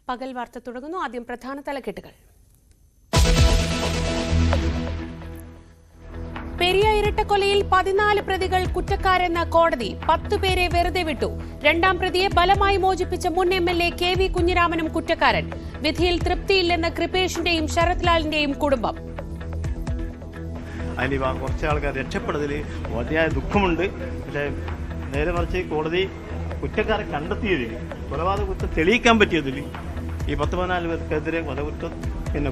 പകൽ വാർത്ത തുടങ്ങുന്നു. ആദ്യം പ്രധാന തലക്കെട്ടുകൾ. പെരിയ ഇരട്ടക്കൊലയിൽ 14 പ്രതികൾ കുറ്റക്കാരെന്ന കോടതി. 10 പേരെ വെറുതെ വിട്ടു. രണ്ടാം പ്രതിയെ ബലമായി മോചിപ്പിച്ച മുൻ MLA KV കുഞ്ഞിരാമനും കുറ്റക്കാരൻ. വിധിയിൽ തൃപ്തിയില്ലെന്ന് കൃപേഷിന്റെയും ശരത് ലാലിന്റെയും കുടുംബം. അതിൽ കുറച്ച് ആൾക്കാർ രക്ഷപ്പെടുന്നതിൽ വലിയ ദുഃഖമുണ്ട്. പക്ഷേ നേരെ മറിച്ച് കോടതി കുറ്റക്കാരെ കണ്ടെത്തിയതിൽ, കൊലപാതക കുറ്റം തെളിയിക്കാൻ പറ്റിയതിൽ, ഈ 14 പേർക്കെതിരെ കൊലകുറ്റം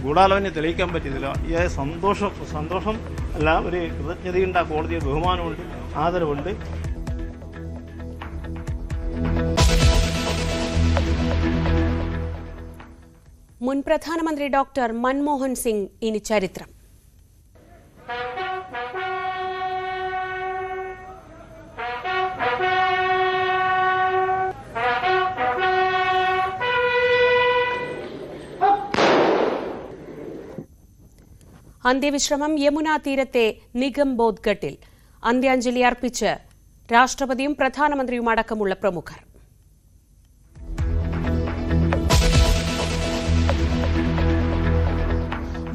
ഗൂഢാലോചന തെളിയിക്കാൻ പറ്റിയതില്ല. ഈ സന്തോഷം അല്ല, ഒരു കൃതജ്ഞതയുണ്ട്. ആ കോടതിയെ ബഹുമാനമുണ്ട്, ആദരവുണ്ട്. മുൻ പ്രധാനമന്ത്രി ഡോക്ടർ മൻമോഹൻ സിംഗ് ഇനി ചരിത്രം. അന്ത്യവിശ്രമം യമുനാ തീരത്തെ നിഗംബോധ് ഘട്ടിൽ. അന്ത്യാഞ്ജലി അർപ്പിച്ച് രാഷ്ട്രപതിയും പ്രധാനമന്ത്രിയും അടക്കമുള്ള പ്രമുഖർ.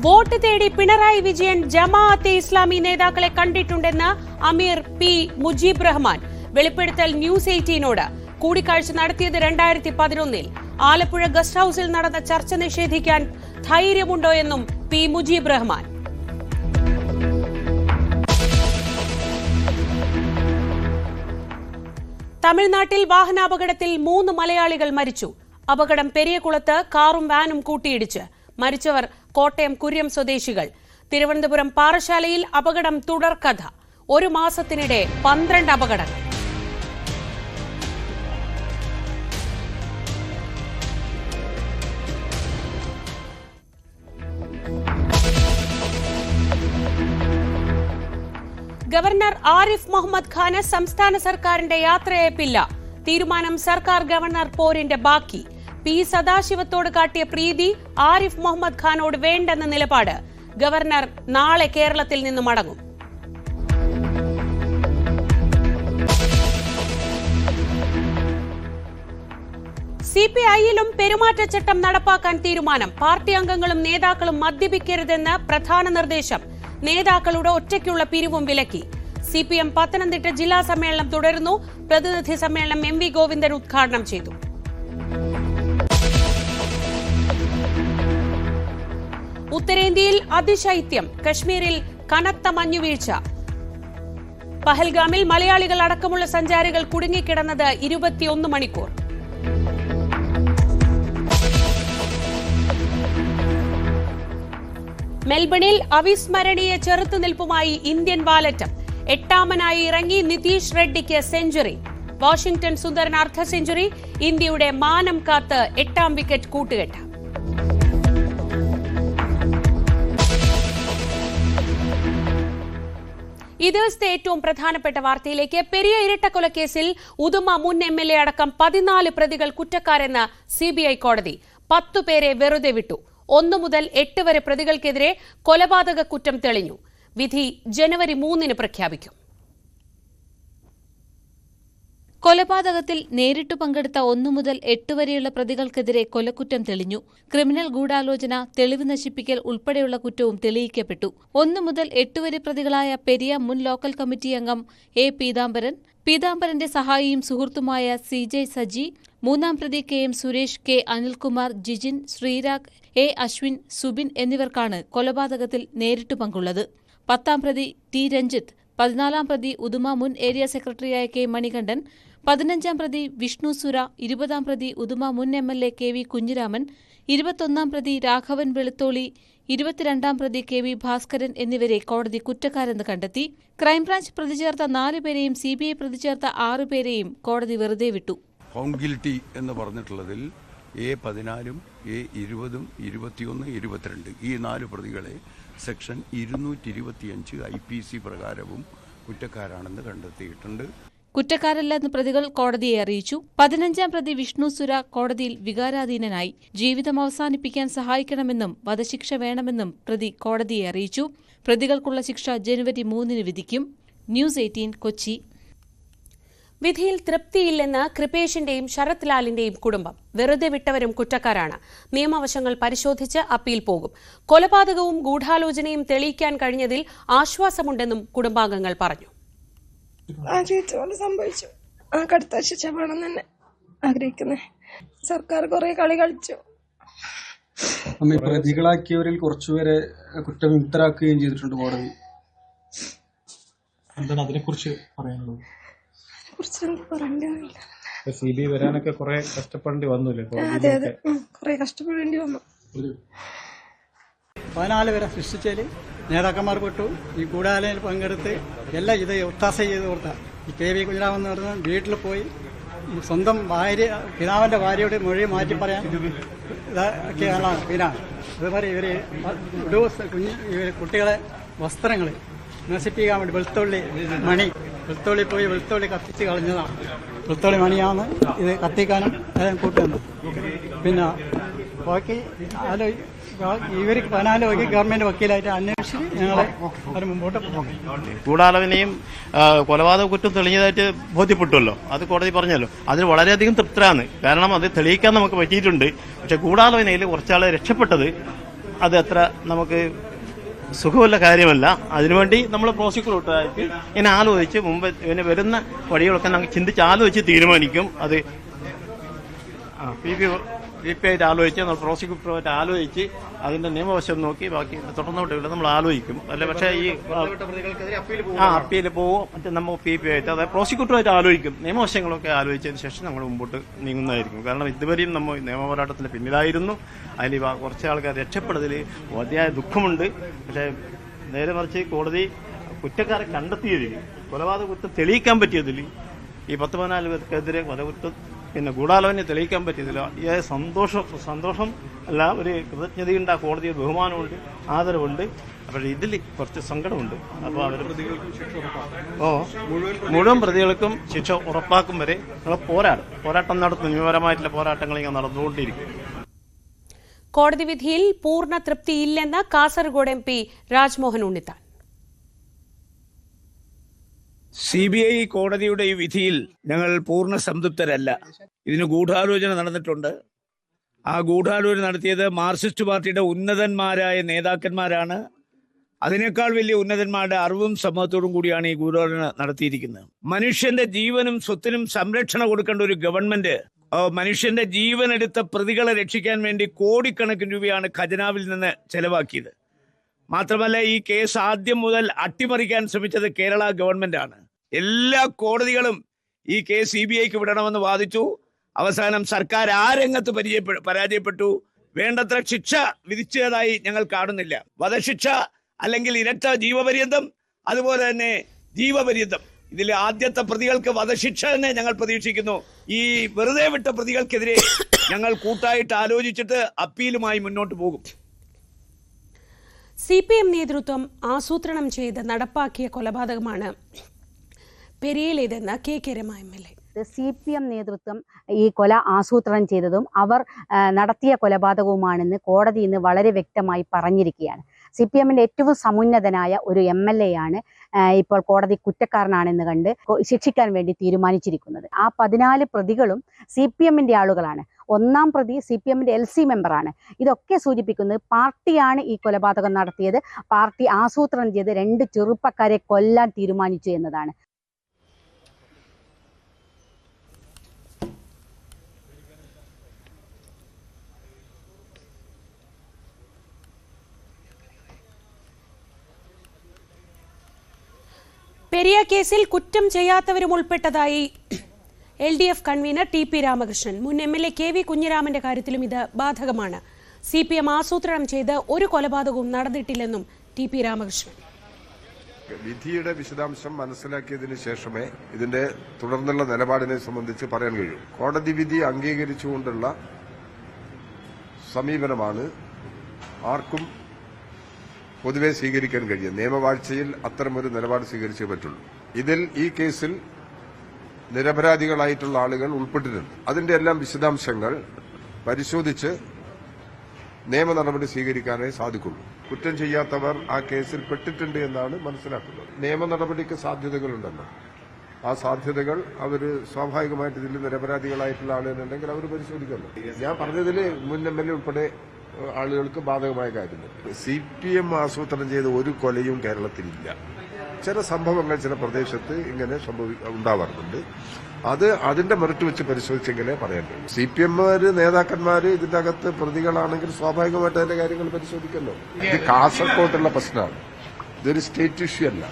വോട്ട് തേടി പിണറായി വിജയൻ ജമാഅത്തെ ഇസ്ലാമി നേതാക്കളെ കണ്ടിട്ടുണ്ടെന്ന് അമീർ P. മുജീബ് റഹ്മാൻ. വെളിപ്പെടുത്തൽ ന്യൂസ് 18നോട്. കൂടിക്കാഴ്ച നടത്തിയത് 2011. ആലപ്പുഴ ഗസ്റ്റ് ഹൌസിൽ നടന്ന ചർച്ച നിഷേധിക്കാൻ ധൈര്യമുണ്ടോ എന്നും P. മുജീബ് റഹ്മാൻ. തമിഴ്നാട്ടിൽ വാഹനാപകടത്തിൽ 3 മലയാളികൾ മരിച്ചു. അപകടം പെരിയകുളത്ത് കാറും വാനും കൂട്ടിയിടിച്ച്. മരിച്ചവർ കോട്ടയം കുര്യം സ്വദേശികൾ. തിരുവനന്തപുരം പാറശാലയിൽ അപകടം തുടർക്കഥ. 1 മാസത്തിനിടെ 12 അപകടങ്ങൾ. ഗവർണർ ആരിഫ് മുഹമ്മദ് ഖാന് സംസ്ഥാന സർക്കാരിന്റെ യാത്രയയപ്പില്ല. തീരുമാനം സർക്കാർ ഗവർണർ പോരിന്റെ ബാക്കി. P. സദാശിവത്തോട് കാട്ടിയ പ്രീതി ആരിഫ് മുഹമ്മദ് ഖാനോട് വേണ്ടെന്ന നിലപാട്. ഗവർണർ നാളെ കേരളത്തിൽ നിന്ന് മടങ്ങും. CPI-യിലും പെരുമാറ്റച്ചട്ടം നടപ്പാക്കാൻ തീരുമാനം. പാർട്ടി അംഗങ്ങളും നേതാക്കളും മദ്യപിക്കരുതെന്ന് പ്രധാന നിർദ്ദേശം. നേതാക്കളുടെ ഒറ്റയ്ക്കുള്ള പിരിവും വിലക്കി. CPM പത്തനംതിട്ട ജില്ലാ സമ്മേളനം തുടരുന്നു. പ്രതിനിധി സമ്മേളനം MV ഗോവിന്ദൻ ഉദ്ഘാടനം ചെയ്തു. ഉത്തരേന്ത്യയിൽ അതിശൈത്യം. കശ്മീരിൽ കനത്ത മഞ്ഞുവീഴ്ച. പഹൽഗാമിൽ മലയാളികൾ അടക്കമുള്ള സഞ്ചാരികൾ കുടുങ്ങിക്കിടന്നത് 21 മണിക്കൂർ. മെൽബണിൽ അവിസ്മരണീയ ചെറുത്തുനിൽപ്പുമായി ഇന്ത്യൻ വാലറ്റം. 8ാമനായി ഇറങ്ങി നിതീഷ് റെഡ്ഡിക്ക് സെഞ്ചുറി. വാഷിംഗ്ടൺ സുന്ദരൻ അർദ്ധ സെഞ്ചുറി. ഇന്ത്യയുടെ മാനം കാത്ത് 8ാം വിക്കറ്റ് കൂട്ടുകെട്ട്. ഈ ദിവസത്തെ ഏറ്റവും പ്രധാനപ്പെട്ട വാർത്തയിലേക്ക്. പെരിയ ഇരട്ടക്കൊലക്കേസിൽ ഉദുമ മുൻ MLA അടക്കം 14 പ്രതികൾ കുറ്റക്കാരെന്ന് CBI കോടതി. 10 പേരെ വെറുതെ വിട്ടു. 1 മുതൽ 8 വരെ പ്രതികൾക്കെതിരെ കൊലപാതക കുറ്റം തെളിഞ്ഞു. വിധി ജനുവരി 3 പ്രഖ്യാപിക്കും. കൊലപാതകത്തിൽ നേരിട്ടു പങ്കെടുത്ത 1 മുതൽ 8 വരെയുള്ള പ്രതികൾക്കെതിരെ കൊലക്കുറ്റം തെളിഞ്ഞു. ക്രിമിനൽ ഗൂഢാലോചന, തെളിവ് നശിപ്പിക്കൽ ഉൾപ്പെടെയുള്ള കുറ്റവും തെളിയിക്കപ്പെട്ടു. 1 മുതൽ 8 വരെ പ്രതികളായ പെരിയ മുൻ ലോക്കൽ കമ്മിറ്റി അംഗം A. പീതാംബരന്റെ സഹായിയും സുഹൃത്തുമായ CJ സജി, 3ാം പ്രതി KM Suresh, K. Anilkumar, Jijin, Sreerag, A. Ashwin, Subin എന്നിവർക്കാണ് കൊലപാതകത്തിൽ നേരിട്ടു പങ്കുള്ളത്. 10ാം പ്രതി T. രഞ്ജിത്ത്, 14ാം പ്രതി ഉദുമ മുൻ ഏരിയ സെക്രട്ടറിയായ K. മണികണ്ഠൻ, 15ാം പ്രതി വിഷ്ണു സുര, 20ാം പ്രതി ഉദുമ മുൻ MLA KV കുഞ്ഞിരാമൻ, 21ാം പ്രതി രാഘവൻ വെളുത്തോളി, 22ാം പ്രതി KV ഭാസ്കരൻ എന്നിവരെ കോടതി കുറ്റക്കാരെന്ന് കണ്ടെത്തി. ക്രൈംബ്രാഞ്ച് പ്രതിചേർത്ത 4 പേരെയും CBI പ്രതിചേർത്ത 6 പേരെയും കോടതി വെറുതെ വിട്ടു. ഫൗണ്ട് ഗിൽറ്റി എന്ന് പറഞ്ഞിട്ടുള്ളതിൽ A14, A20, 21, 22 ഈ 4 പ്രതികളെ സെക്ഷൻ 225 IPC പ്രകാരവും കുറ്റക്കാരാണെന്ന് കണ്ടെത്തിയിട്ടുണ്ട്. കുറ്റക്കാരല്ലെന്ന് പ്രതികൾ കോടതിയെ അറിയിച്ചു. 15ാം പ്രതി വിഷ്ണു സുര കോടതിയിൽ വികാരാധീനനായി. ജീവിതം അവസാനിപ്പിക്കാൻ സഹായിക്കണമെന്നും വധശിക്ഷ വേണമെന്നും പ്രതി കോടതിയെ അറിയിച്ചു. പ്രതികൾക്കുള്ള ശിക്ഷ ജനുവരി 3 വിധിക്കും. ന്യൂസ് 18 കൊച്ചി. വിധിയിൽ തൃപ്തിയില്ലെന്ന് കൃപേഷിന്റെയും ശരത് ലാലിന്റെയും കുടുംബം. വെറുതെ വിട്ടവരും കുറ്റക്കാരാണ്. നിയമവശങ്ങൾ പരിശോധിച്ച് അപ്പീൽ പോകും. കൊലപാതകവും ഗൂഢാലോചനയും തെളിയിക്കാൻ കഴിഞ്ഞതിൽ ആശ്വാസമുണ്ടെന്നും കുടുംബാംഗങ്ങൾ പറഞ്ഞു. സംഭവിച്ചു കടുത്ത ശിക്ഷ വേണം തന്നെ ആഗ്രഹിക്കുന്നത്. സർക്കാർ കുറെ കളി കളിച്ചു. പ്രതികളാക്കിയവരിൽ കുറച്ചുപേരെ കുറ്റവിമുക്തരാക്കുകയും ചെയ്തിട്ടുണ്ട് കോടതി. എന്താണ് അതിനെക്കുറിച്ച് പറയാനുള്ളത്? CBI വരാനൊക്കെ കുറെ കഷ്ടപ്പെടേണ്ടി വന്നില്ലേ? അതെ അതെ, കുറെ കഷ്ടപ്പെടേണ്ടി വന്നു. 14 പേരെ സൃഷ്ടിച്ചതിൽ നേതാക്കന്മാർ പെട്ടു. ഈ കൂടാലയിൽ പങ്കെടുത്ത് എല്ലാം ഇത് ഒത്താശ ചെയ്ത് കൊടുത്ത ഈ KV കുഞ്ഞിരാമൻ എന്ന് പറഞ്ഞ വീട്ടിൽ പോയി സ്വന്തം പിതാവിന്റെ ഭാര്യയുടെ മൊഴി മാറ്റി പറയാൻ ഇതൊക്കെയാണ് പിന്നാണ്. അതുപോലെ ഇവര് കുട്ടികളെ വസ്ത്രങ്ങൾ നശിപ്പിക്കാൻ വേണ്ടി വെളുത്തുള്ളി പോയി വെളുത്തുള്ളി കത്തിച്ച് കളഞ്ഞതാണ്. വെളുത്തുള്ളി മണിയാണ് ഇത് കത്തിക്കാനും കൂട്ടുന്നത്. പിന്നെ ബാക്കി ഇവർക്ക് 14 ഗവൺമെന്റ് വക്കീലായിട്ട് അന്വേഷിച്ച് ഞങ്ങളെ അത് മുമ്പോട്ട് പോകും. ഗൂഢാലോചനയും കൊലപാതക കുറ്റം തെളിഞ്ഞതായിട്ട് ബോധ്യപ്പെട്ടുവല്ലോ, അത് കോടതി പറഞ്ഞല്ലോ. അതിന് വളരെയധികം തൃപ്തരാണ്. കാരണം അത് തെളിയിക്കാൻ നമുക്ക് പറ്റിയിട്ടുണ്ട്. പക്ഷെ ഗൂഢാലോചനയിൽ കുറച്ചാളെ രക്ഷപ്പെട്ടത് അത് അത്ര നമുക്ക് സുഖമുള്ള കാര്യമല്ല. അതിനുവേണ്ടി നമ്മൾ പ്രോസിക്യൂട്ടറായിട്ട് ഇങ്ങനെ ആലോചിച്ച് മുമ്പ് ഇവന് വരുന്ന വഴികളൊക്കെ നമുക്ക് ചിന്തിച്ച് ആലോചിച്ച് തീരുമാനിക്കും. അത് VP ആയിട്ട് ആലോചിച്ച് നമ്മൾ പ്രോസിക്യൂട്ടറുമായിട്ട് ആലോചിച്ച് അതിന്റെ നിയമവശം നോക്കി ബാക്കി തുടർന്നോട്ട് നമ്മൾ ആലോചിക്കും. അല്ല പക്ഷേ ഈ അപ്പീൽ പോവും. മറ്റേ നമ്മൾ VP ആയിട്ട് അതായത് പ്രോസിക്യൂട്ടറുമായിട്ട് ആലോചിക്കും. നിയമവശങ്ങളൊക്കെ ആലോചിച്ചതിന് ശേഷം നമ്മൾ മുമ്പോട്ട് നീങ്ങുന്നതായിരിക്കും. കാരണം ഇതുവരെയും നമ്മൾ നിയമപോരാട്ടത്തിന് പിന്നിലായിരുന്നു. അതിൽ കുറച്ച് ആൾക്കാർ രക്ഷപ്പെടുന്നതിൽ വലിയ ദുഃഖമുണ്ട്. പക്ഷേ നേരെ മറിച്ച് കോടതി കുറ്റക്കാരെ കണ്ടെത്തിയതിൽ, കൊലപാതക കുറ്റം തെളിയിക്കാൻ പറ്റിയതിൽ, ഈ 14 പേർക്കെതിരെ കൊലകുറ്റം പിന്നെ ഗൂഢാലോചന തെളിയിക്കാൻ പറ്റിയതില്ല. ഈ സന്തോഷം അല്ല, ഒരു കൃതജ്ഞതയുണ്ട്. ആ കോടതിയിൽ ബഹുമാനമുണ്ട്, ആദരവുണ്ട്. പക്ഷേ ഇതിൽ കുറച്ച് സങ്കടമുണ്ട്. അപ്പോൾ അവർ മുഴുവൻ പ്രതികൾക്കും ശിക്ഷ ഉറപ്പാക്കും വരെ പോരാട്ടം നടത്തും. നിയമപരമായിട്ടുള്ള പോരാട്ടങ്ങൾ ഇങ്ങനെ നടന്നുകൊണ്ടിരിക്കും. കോടതി വിധിയിൽ പൂർണ്ണ തൃപ്തിയില്ലെന്ന് കാസർഗോഡ് MP രാജ്മോഹൻ ഉണ്ണിത്താൻ. CBI കോടതിയുടെ ഈ വിധിയിൽ ഞങ്ങൾ പൂർണ്ണ സംതൃപ്തരല്ല. ഇതിന് ഗൂഢാലോചന നടന്നിട്ടുണ്ട്. ആ ഗൂഢാലോചന നടത്തിയത് മാർക്സിസ്റ്റ് പാർട്ടിയുടെ ഉന്നതന്മാരായ നേതാക്കന്മാരാണ്. അതിനേക്കാൾ വലിയ ഉന്നതന്മാരുടെ അറിവും സമ്മതത്തോടും കൂടിയാണ് ഈ ഗൂഢാലോചന നടത്തിയിരിക്കുന്നത്. മനുഷ്യന്റെ ജീവനും സ്വത്തിനും സംരക്ഷണം കൊടുക്കേണ്ട ഒരു ഗവൺമെന്റ് മനുഷ്യന്റെ ജീവനെടുത്ത പ്രതികളെ രക്ഷിക്കാൻ വേണ്ടി കോടിക്കണക്കിന് രൂപയാണ് ഖജനാവിൽ നിന്ന് ചെലവാക്കിയത്. മാത്രമല്ല, ഈ കേസ് ആദ്യം മുതൽ അട്ടിമറിക്കാൻ ശ്രമിച്ചത് കേരള ഗവൺമെന്റാണ്. എല്ലാ കോടതികളും ഈ കേസ് CBIക്ക് വിടണമെന്ന് വാദിച്ചു. അവസാനം സർക്കാർ ആ രംഗത്ത് പരാജയപ്പെട്ടു. വേണ്ടത്ര ശിക്ഷ വിധിച്ചതായി ഞങ്ങൾ കാണുന്നില്ല. വധശിക്ഷ അല്ലെങ്കിൽ ഇരട്ട ജീവപര്യന്തം, അതുപോലെ തന്നെ ജീവപര്യന്തം. ഇതിൽ ആദ്യത്തെ പ്രതികൾക്ക് വധശിക്ഷ തന്നെ ഞങ്ങൾ പ്രതീക്ഷിക്കുന്നു. ഈ വെറുതെ വിട്ട പ്രതികൾക്കെതിരെ ഞങ്ങൾ കൂട്ടായിട്ട് ആലോചിച്ചിട്ട് അപ്പീലുമായി മുന്നോട്ട് പോകും. CPM നേതൃത്വം ആസൂത്രണം ചെയ്ത് നടപ്പാക്കിയ കൊലപാതകമാണ് പെരിയയിലേതെന്ന് KK രമ MLA. CPM നേതൃത്വം ഈ കൊല ആസൂത്രണം ചെയ്തതും അവർ നടത്തിയ കൊലപാതകവുമാണെന്ന് കോടതി ഇന്ന് വളരെ വ്യക്തമായി പറഞ്ഞിരിക്കുകയാണ്. CPMന്റെ ഏറ്റവും സമുന്നതനായ ഒരു MLA ആണ് ഇപ്പോൾ കോടതി കുറ്റക്കാരനാണെന്ന് കണ്ട് ശിക്ഷിക്കാൻ വേണ്ടി തീരുമാനിച്ചിരിക്കുന്നത്. ആ 14 പ്രതികളും CPMന്റെ ആളുകളാണ്. 1-ാം പ്രതി CPMന്റെ LC മെമ്പറാണ്. ഇതൊക്കെ സൂചിപ്പിക്കുന്നത് പാർട്ടിയാണ് ഈ കൊലപാതകം നടത്തിയത്. പാർട്ടി ആസൂത്രണം ചെയ്ത് 2 ചെറുപ്പക്കാരെ കൊല്ലാൻ തീരുമാനിച്ചു എന്നതാണ്. പെരിയ കേസിൽ കുറ്റം ചെയ്യാത്തവരും ഉൾപ്പെട്ടതായി LDF കൺവീനർ TP രാമകൃഷ്ണൻ. മുൻ MLA KV കുഞ്ഞിരാമന്റെ കാര്യത്തിലും ഇത് ബാധകമാണ്. CPM ആസൂത്രണം ചെയ്ത് ഒരു കൊലപാതകവും നടന്നിട്ടില്ലെന്നും TP രാമകൃഷ്ണൻ. വിധിയുടെ വിശദാംശം മനസ്സിലാക്കിയതിനു ശേഷമേ ഇതിന്റെ തുടർന്നുള്ള നിലപാടിനെ സംബന്ധിച്ച് പറയാൻ കഴിയൂ. കോടതി വിധി അംഗീകരിച്ചുകൊണ്ടുള്ള സമീപനമാണ് ആർക്കും പൊതുവെ സ്വീകരിക്കാൻ കഴിയും. നിയമവാഴ്ചയിൽ അത്തരമൊരു നിലപാട് സ്വീകരിച്ചേ പറ്റുള്ളൂ. ഇതിൽ ഈ കേസിൽ നിരപരാധികളായിട്ടുള്ള ആളുകൾ ഉൾപ്പെട്ടിട്ടുണ്ട്. അതിന്റെ എല്ലാം വിശദാംശങ്ങൾ പരിശോധിച്ച് നിയമ നടപടി സ്വീകരിക്കാനേ സാധിക്കുള്ളൂ. കുറ്റം ചെയ്യാത്തവർ ആ കേസിൽ പെട്ടിട്ടുണ്ട് എന്നാണ് മനസ്സിലാക്കുന്നത്. നിയമ നടപടിക്ക് സാധ്യതകളുണ്ടെന്ന് ആ സാധ്യതകൾ അവർ സ്വാഭാവികമായിട്ട് ഇതിൽ നിരപരാധികളായിട്ടുള്ള ആളുകളുണ്ടെങ്കിൽ അവർ പരിശോധിക്കല്ലോ. ഞാൻ പറഞ്ഞതിൽ മുൻ MLA ഉൾപ്പെടെ ആളുകൾക്ക് ബാധകമായ കാര്യങ്ങൾ. CPM ആസൂത്രണം ചെയ്ത ഒരു കൊലയും കേരളത്തിലില്ല. ചില സംഭവങ്ങൾ ചില പ്രദേശത്ത് ഇങ്ങനെ ഉണ്ടാവാറുണ്ട്. അതിന്റെ മെറിറ്റ് വെച്ച് പരിശോധിച്ചെങ്കിലേ പറയാൻ കഴിയും. CPM നേതാക്കന്മാര് ഇതിന്റെ അകത്ത് പ്രതികളാണെങ്കിൽ സ്വാഭാവികമായിട്ട് അതിന്റെ കാര്യങ്ങൾ പരിശോധിക്കല്ലോ. ഇത് കാസർകോട്ടുള്ള പ്രശ്നമാണ്, ഇതൊരു സ്റ്റേറ്റ് ഇഷ്യൂ അല്ല.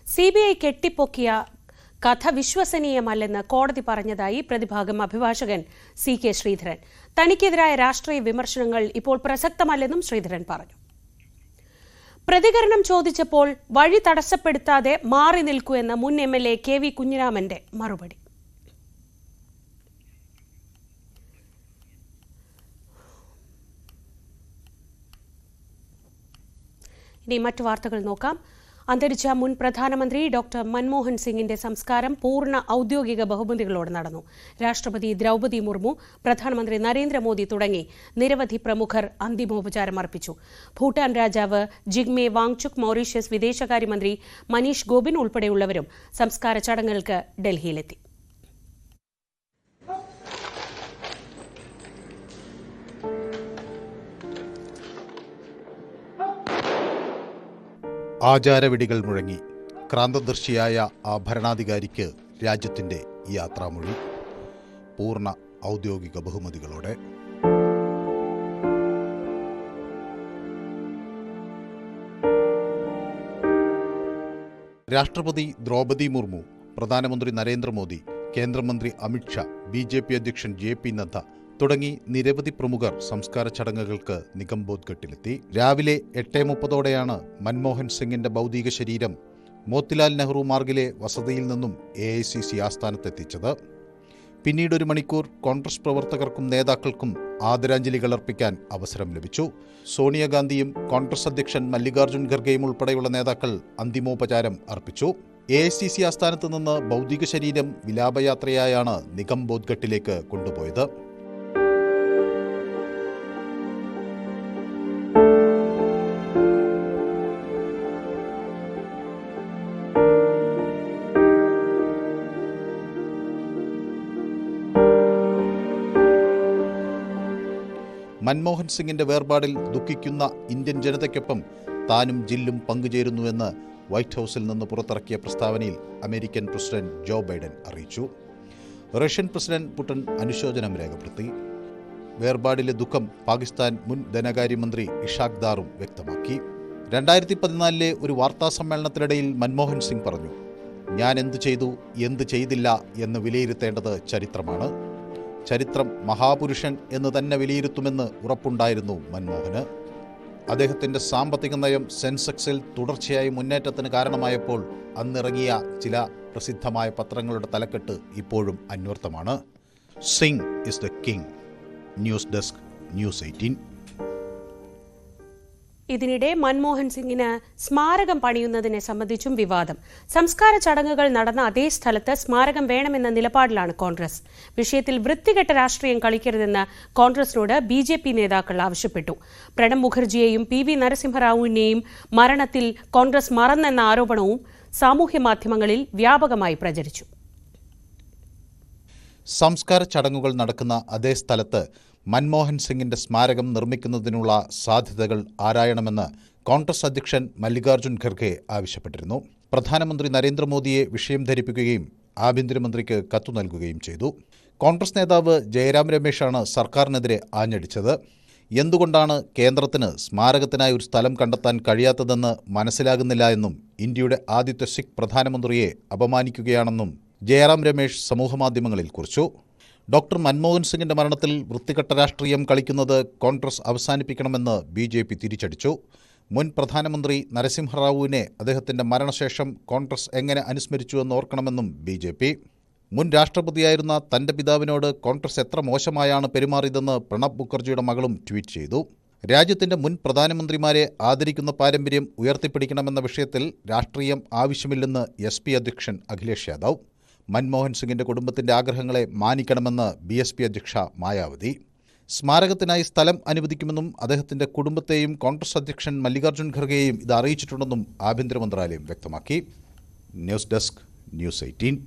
CBI കെട്ടിപ്പൊക്കിയ കഥ വിശ്വസനീയമല്ലെന്ന് കോടതി പറഞ്ഞതായി പ്രതിഭാഗം അഭിഭാഷകൻ CK ശ്രീധരൻ. തനിക്കെതിരായ രാഷ്ട്രീയ വിമർശനങ്ങൾ ഇപ്പോൾ പ്രസക്തമല്ലെന്നും ശ്രീധരൻ പറഞ്ഞു. പ്രതികരണം ചോദിച്ചപ്പോൾ വഴി തടസ്സപ്പെടുത്താതെ മാറി നിൽക്കൂ എന്ന മുൻ MLA KV കുഞ്ഞിരാമന്റെ മറുപടി. ഇനി മറ്റു വാർത്തകൾ നോക്കാം. അന്തരിച്ച മുൻ പ്രധാനമന്ത്രി ഡോക്ടർ മൻമോഹൻ സിംഗിന്റെ സംസ്കാരം പൂർണ്ണ ഔദ്യോഗിക ബഹുമതികളോടെ നടന്നു. രാഷ്ട്രപതി ദ്രൗപദി മുർമു, പ്രധാനമന്ത്രി നരേന്ദ്രമോദി തുടങ്ങി നിരവധി പ്രമുഖർ അന്തിമോപചാരം അർപ്പിച്ചു. ഭൂട്ടാൻ രാജാവ് ജിഗ്മെ വാങ്ചുക്, മൌറീഷ്യസ് വിദേശകാര്യമന്ത്രി മനീഷ് ഗോപിൻ ഉൾപ്പെടെയുള്ളവരും സംസ്കാര ചടങ്ങുകൾക്ക് ഡൽഹിയിലെത്തി. ആചാരവിടികൾ മുഴങ്ങി ക്രാന്തദർശിയായ ആ ഭരണാധികാരിക്ക് രാജ്യത്തിൻ്റെ യാത്രാമൊഴി പൂർണ്ണ ഔദ്യോഗിക ബഹുമതികളോടെ. രാഷ്ട്രപതി ദ്രൗപദി മുർമു, പ്രധാനമന്ത്രി നരേന്ദ്രമോദി, കേന്ദ്രമന്ത്രി അമിത്ഷാ, BJP അധ്യക്ഷൻ JP നദ്ദ തുടങ്ങി നിരവധി പ്രമുഖർ സംസ്കാര ചടങ്ങുകൾക്ക് നിഗംബോധ്ഘട്ടിലെത്തി. രാവിലെ 8:30 മൻമോഹൻ സിംഗിന്റെ ഭൗതിക ശരീരം മോത്തിലാൽ നെഹ്റു മാർഗിലെ വസതിയിൽ നിന്നും AICC ആസ്ഥാനത്തെത്തിച്ചത്. പിന്നീട് 1 മണിക്കൂർ കോൺഗ്രസ് പ്രവർത്തകർക്കും നേതാക്കൾക്കും ആദരാഞ്ജലികൾ അർപ്പിക്കാൻ അവസരം ലഭിച്ചു. സോണിയാഗാന്ധിയും കോൺഗ്രസ് അധ്യക്ഷൻ മല്ലികാർജ്ജുൻ ഖർഗെയും ഉൾപ്പെടെയുള്ള നേതാക്കൾ അന്തിമോപചാരം അർപ്പിച്ചു. AICC ആസ്ഥാനത്ത് നിന്ന് ഭൗതിക ശരീരം വിലാപയാത്രയായാണ് നിഗംബോധ്ഘട്ടിലേക്ക് കൊണ്ടുപോയത്. മൻമോഹൻ സിംഗിന്റെ വേർപാടിൽ ദുഃഖിക്കുന്ന ഇന്ത്യൻ ജനതയ്ക്കൊപ്പം താനും ജില്ലും പങ്കുചേരുന്നുവെന്ന് വൈറ്റ് ഹൌസിൽ നിന്ന് പുറത്തിറക്കിയ പ്രസ്താവനയിൽ അമേരിക്കൻ പ്രസിഡന്റ് ജോ ബൈഡൻ അറിയിച്ചു. റഷ്യൻ പ്രസിഡന്റ് പുടിൻ അനുശോചനം രേഖപ്പെടുത്തി. വേർപാടിലെ ദുഃഖം പാകിസ്ഥാൻ മുൻ ധനകാര്യമന്ത്രി ഇഷാഖ് ദാറും വ്യക്തമാക്കി. 2014 ഒരു വാർത്താ സമ്മേളനത്തിനിടയിൽ മൻമോഹൻ സിംഗ് പറഞ്ഞു, ഞാൻ എന്തു ചെയ്തു, എന്ത് ചെയ്തില്ല എന്ന് വിലയിരുത്തേണ്ടത് ചരിത്രമാണ്. ചരിത്രം മഹാപുരുഷൻ എന്ന് തന്നെ വിലയിരുത്തുമെന്ന് ഉറപ്പുണ്ടായിരുന്നു മൻമോഹന്. അദ്ദേഹത്തിൻ്റെ സാമ്പത്തിക നയം സെൻസെക്സിൽ തുടർച്ചയായി മുന്നേറ്റത്തിന് കാരണമായപ്പോൾ അന്നിറങ്ങിയ ചില പ്രസിദ്ധമായ പത്രങ്ങളുടെ തലക്കെട്ട് ഇപ്പോഴും അന്വർത്ഥമാണ്. Singh is the king. News desk, News 18. ഇതിനിടെ മൻമോഹൻ സിംഗിന് സ്മാരകം പണിയുന്നതിനെ സംബന്ധിച്ചും വിവാദം. സംസ്കാര ചടങ്ങുകൾ നടന്ന അതേ സ്ഥലത്ത് സ്മാരകം വേണമെന്ന നിലപാടിലാണ് കോൺഗ്രസ്. വിഷയത്തിൽ വൃത്തികെട്ട രാഷ്ട്രീയം കളിക്കരുതെന്ന് കോൺഗ്രസിനോട് BJP നേതാക്കൾ ആവശ്യപ്പെട്ടു. പ്രണബ് മുഖർജിയെയും PV നരസിംഹറാവുവിനെയും മരണത്തിൽ കോൺഗ്രസ് മറന്നെന്ന ആരോപണവും സാമൂഹ്യമാധ്യമങ്ങളിൽ വ്യാപകമായി പ്രചരിച്ചു. സംസ്കാര ചടങ്ങുകൾ നടക്കുന്ന അതേ സ്ഥലത്ത് മൻമോഹൻ സിംഗിന്റെ സ്മാരകം നിർമ്മിക്കുന്നതിനുള്ള സാധ്യതകൾ ആരായണമെന്ന് കോൺഗ്രസ് അധ്യക്ഷൻ മല്ലികാർജ്ജുൻ ഖർഗെ ആവശ്യപ്പെട്ടിരുന്നു. പ്രധാനമന്ത്രി നരേന്ദ്രമോദിയെ വിഷയം ധരിപ്പിക്കുകയും ആഭ്യന്തരമന്ത്രിക്ക് കത്തു നൽകുകയും ചെയ്തു. കോൺഗ്രസ് നേതാവ് ജയറാം രമേശാണ് സർക്കാരിനെതിരെ ആഞ്ഞടിച്ചത്. എന്തുകൊണ്ടാണ് കേന്ദ്രത്തിന് സ്മാരകത്തിനായി ഒരു സ്ഥലം കണ്ടെത്താൻ കഴിയാത്തതെന്ന് മനസ്സിലാകുന്നില്ല എന്നും ഇന്ത്യയുടെ ആദ്യത്തെ സിഖ് പ്രധാനമന്ത്രിയെ അപമാനിക്കുകയാണെന്നും ജയറാം രമേശ് സമൂഹമാധ്യമങ്ങളിൽ കുറിച്ചു. ഡോക്ടർ മൻമോഹൻ സിംഗിന്റെ മരണത്തിൽ വൃത്തികെട്ട രാഷ്ട്രീയം കളിക്കുന്നത് കോൺഗ്രസ് അവസാനിപ്പിക്കണമെന്ന് BJP തിരിച്ചടിച്ചു. മുൻ പ്രധാനമന്ത്രി നരസിംഹറാവുവിനെ അദ്ദേഹത്തിന്റെ മരണശേഷം കോൺഗ്രസ് എങ്ങനെ അനുസ്മരിച്ചുവെന്ന് ഓർക്കണമെന്നും BJP. മുൻ രാഷ്ട്രപതിയായിരുന്ന തന്റെ പിതാവിനോട് കോൺഗ്രസ് എത്ര മോശമായാണ് പെരുമാറിയതെന്ന് പ്രണബ് മുഖർജിയുടെ മകളും ട്വീറ്റ് ചെയ്തു. രാജ്യത്തിന്റെ മുൻ പ്രധാനമന്ത്രിമാരെ ആദരിക്കുന്ന പാരമ്പര്യം ഉയർത്തിപ്പിടിക്കണമെന്ന വിഷയത്തിൽ രാഷ്ട്രീയം ആവശ്യമില്ലെന്ന് SP അധ്യക്ഷൻ അഖിലേഷ് യാദവ്. മൻമോഹൻ സിംഗിന്റെ കുടുംബത്തിന്റെ ആഗ്രഹങ്ങളെ മാനിക്കണമെന്ന് BSP അധ്യക്ഷ മായാവതി. സ്മാരകത്തിനായി സ്ഥലം അനുവദിക്കുമെന്നും അദ്ദേഹത്തിന്റെ കുടുംബത്തെയും കോൺഗ്രസ് അധ്യക്ഷൻ മല്ലികാർജ്ജുൻ ഖർഗെയും ഇത് അറിയിച്ചിട്ടുണ്ടെന്നും ആഭ്യന്തര മന്ത്രാലയം വ്യക്തമാക്കി. News desk, news 18.